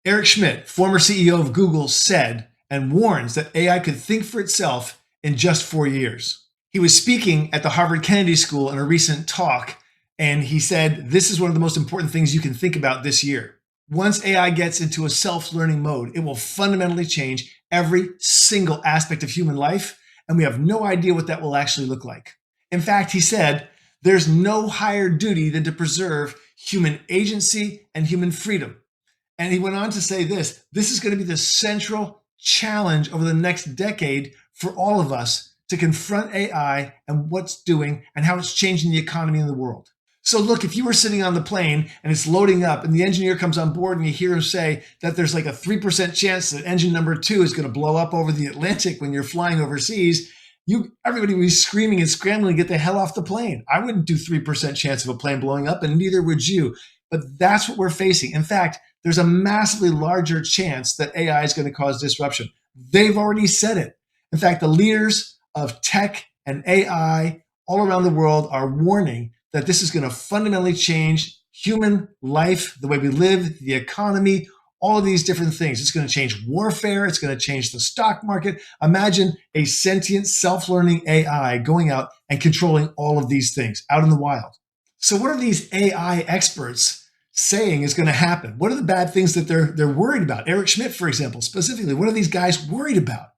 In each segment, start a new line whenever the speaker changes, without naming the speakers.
Eric Schmidt, former CEO of Google, said and warns that AI could think for itself in just 4 years. He was speaking at the Harvard Kennedy School in a recent talk, and he said, this is one of the most important things you can think about this year. Once AI gets into a self-learning mode, it will fundamentally change every single aspect of human life, and we have no idea what that will actually look like. In fact, he said, there's no higher duty than to preserve human agency and human freedom. And he went on to say this is going to be the central challenge over the next decade for all of us to confront AI and what's doing and how it's changing the economy in the world. So look, if you were sitting on the plane and it's loading up and the engineer comes on board and you hear him say that there's like a 3% chance that engine number 2 is going to blow up over the Atlantic when you're flying overseas, everybody would be screaming and scrambling to get the hell off the plane. I wouldn't do 3% chance of a plane blowing up, and neither would you. But that's what we're facing. In fact, there's a massively larger chance that AI is going to cause disruption. They've already said it. In fact, the leaders of tech and AI all around the world are warning that this is going to fundamentally change human life, the way we live, the economy, all of these different things. It's going to change warfare. It's going to change the stock market. Imagine a sentient, self-learning AI going out and controlling all of these things out in the wild. So what are these AI experts saying is going to happen? What are the bad things that they're worried about? Eric Schmidt, for example, specifically, what are these guys worried about?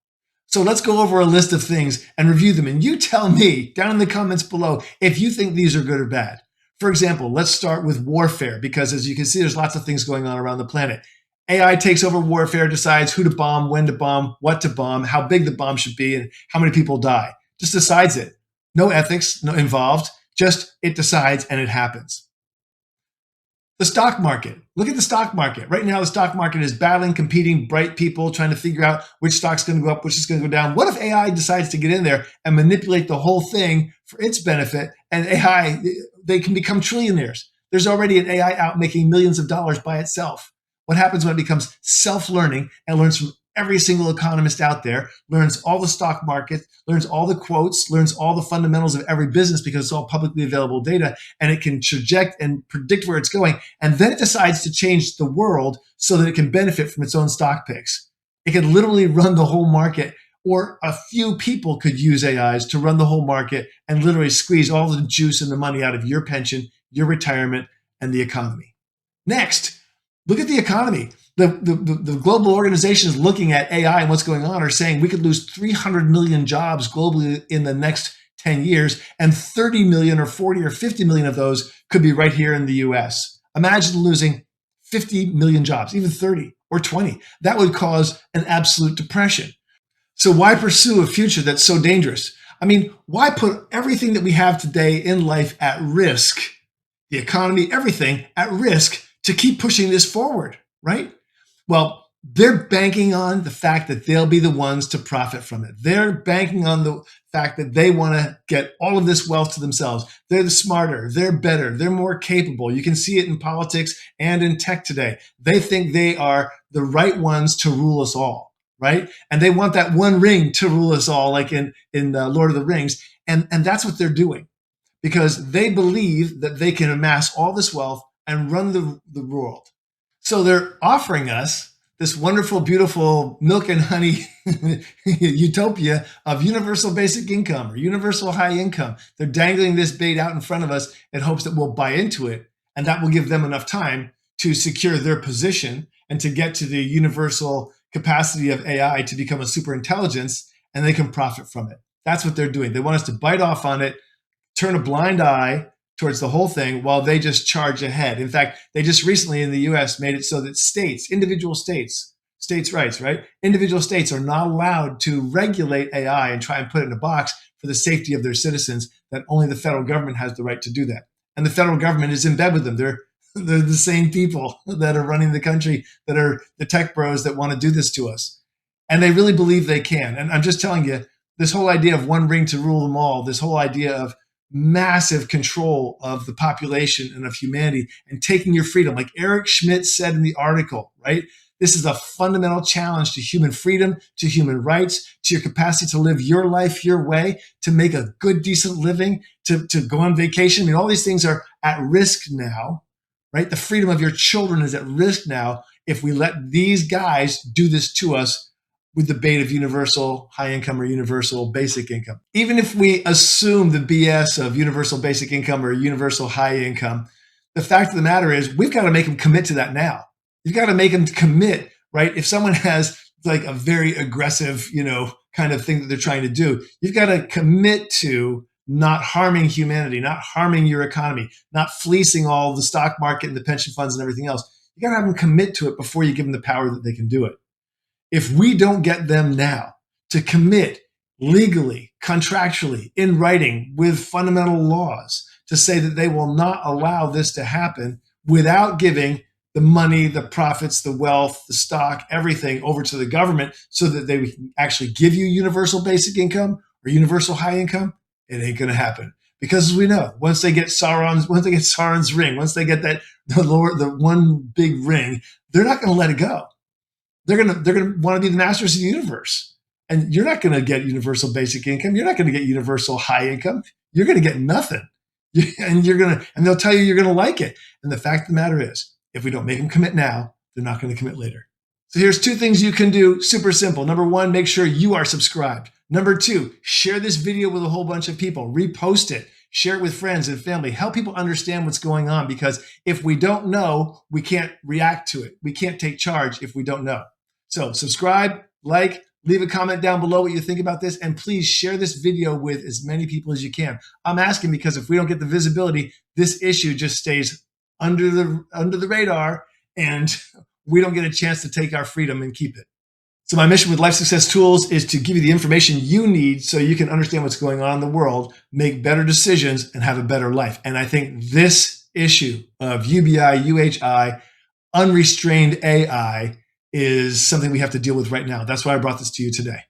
So let's go over a list of things and review them. And you tell me down in the comments below if you think these are good or bad. For example, let's start with warfare, because as you can see, there's lots of things going on around the planet. AI takes over warfare, decides who to bomb, when to bomb, what to bomb, how big the bomb should be, and how many people die. Just decides it. No ethics involved. Just it decides and it happens. The stock market. Look at the stock market. Right now, the stock market is battling, competing, bright people trying to figure out which stock's going to go up, which is going to go down. What if AI decides to get in there and manipulate the whole thing for its benefit, and AI, they can become trillionaires? There's already an AI out making millions of dollars by itself. What happens when it becomes self-learning and learns from every single economist out there, learns all the stock market, learns all the quotes, learns all the fundamentals of every business because it's all publicly available data, and it can project and predict where it's going. And then it decides to change the world so that it can benefit from its own stock picks. It could literally run the whole market, or a few people could use AIs to run the whole market and literally squeeze all the juice and the money out of your pension, your retirement, and the economy. Next, look at the economy. The global organizations looking at AI and what's going on are saying we could lose 300 million jobs globally in the next 10 years, and 30 million or 40 or 50 million of those could be right here in the US. Imagine losing 50 million jobs, even 30 or 20. That would cause an absolute depression. So why pursue a future that's so dangerous? I mean, why put everything that we have today in life at risk, the economy, everything at risk, to keep pushing this forward, right? Well, they're banking on the fact that they'll be the ones to profit from it. They're banking on the fact that they want to get all of this wealth to themselves. They're the smarter, they're better, they're more capable. You can see it in politics and in tech today. They think they are the right ones to rule us all, right? And they want that one ring to rule us all, like in Lord of the Rings. And that's what they're doing, because they believe that they can amass all this wealth and run the world. So they're offering us this wonderful, beautiful milk and honey utopia of universal basic income or universal high income. They're dangling this bait out in front of us in hopes that we'll buy into it, and that will give them enough time to secure their position and to get to the universal capacity of AI to become a super intelligence, and they can profit from it. That's what they're doing. They want us to bite off on it, turn a blind eye towards the whole thing while they just charge ahead. In fact, they just recently in the US made it so that individual states rights, right? Individual states are not allowed to regulate AI and try and put it in a box for the safety of their citizens, that only the federal government has the right to do that. And the federal government is in bed with them. They're the same people that are running the country, that are the tech bros that want to do this to us. And they really believe they can. And I'm just telling you, this whole idea of one ring to rule them all, this whole idea of massive control of the population and of humanity and taking your freedom. Like Eric Schmidt said in the article, right? This is a fundamental challenge to human freedom, to human rights, to your capacity to live your life your way, to make a good, decent living, to go on vacation. I mean, all these things are at risk now, right? The freedom of your children is at risk now if we let these guys do this to us with the bait of universal high income or universal basic income. Even if we assume the BS of universal basic income or universal high income, the fact of the matter is we've got to make them commit to that now. You've got to make them commit, right? If someone has like a very aggressive, kind of thing that they're trying to do, you've got to commit to not harming humanity, not harming your economy, not fleecing all the stock market and the pension funds and everything else. You got to have them commit to it before you give them the power that they can do it. If we don't get them now to commit legally, contractually, in writing, with fundamental laws to say that they will not allow this to happen without giving the money, the profits, the wealth, the stock, everything over to the government so that they can actually give you universal basic income or universal high income, it ain't going to happen. Because as we know, once they get Sauron's ring, once they get the one big ring, they're not going to let it go. They're gonna want to be the masters of the universe. And you're not going to get universal basic income. You're not going to get universal high income. You're going to get nothing. And they'll tell you you're going to like it. And the fact of the matter is, if we don't make them commit now, they're not going to commit later. So here's 2 things you can do. Super simple. Number 1, make sure you are subscribed. Number 2, share this video with a whole bunch of people. Repost it. Share it with friends and family. Help people understand what's going on, because if we don't know, we can't react to it. We can't take charge if we don't know. So subscribe, like, leave a comment down below what you think about this, and please share this video with as many people as you can. I'm asking because if we don't get the visibility, this issue just stays under the radar, and we don't get a chance to take our freedom and keep it. So my mission with Life Success Tools is to give you the information you need so you can understand what's going on in the world, make better decisions, and have a better life. And I think this issue of UBI, UHI, unrestrained AI is something we have to deal with right now. That's why I brought this to you today.